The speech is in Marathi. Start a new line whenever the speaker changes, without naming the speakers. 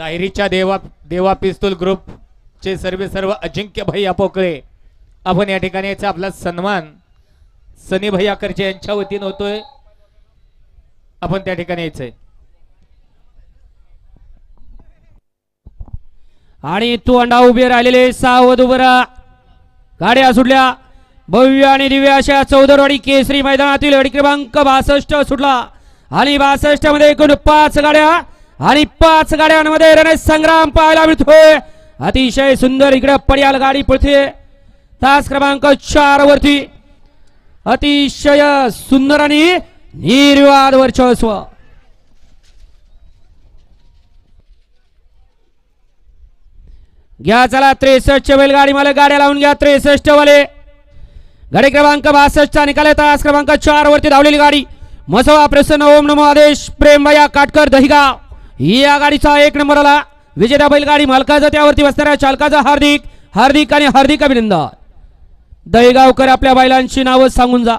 तायरीच्या देवा पिस्तूल ग्रुप चे सर्व अजिंक्य भैया पोकळे आपण या ठिकाणी याचा आपला सन्मान सनी भैया करचे यांच्या वतीने होतोय। आपण त्या ठिकाणी यायचंय
आणि तू अंडा उभे राहिलेले सावध उभं राहा। गाड्या सुटल्या भव्य आणि दिव्य अशा चौदरवाडी केसरी मैदानातील गाडी क्रमांक 62 सुटला आणि 62 मध्ये एकूण 5 गाड्या आणि 5 गाड्यांमध्ये रणसंग्राम पाहायला मिळतोय। अतिशय सुंदर इकडे पड्याल गाडी पळते तास क्रमांक 4 वरती अतिशय सुंदर आणि निर्वाद वर्चस्व। घ्या चला 63 बैलगाडी मालक गाड्या लावून घ्या। 63 वाले गाडी क्रमांक 62 चा निकाल तास क्रमांक 4 वरती धावलेली गाडी मसवा प्रसन्न ओम नमो आदेश प्रेम भैया काटकर दहिगाव या गाडीचा 1 नंबर आला। विजेता बैलगाडी मालकाचा त्यावरती बसणाऱ्या चालकाचा हार्दिक हार्दिक आणि हार्दिक अभिनंदन। दहिगावकर आपल्या बैलांची नावं सांगून जा।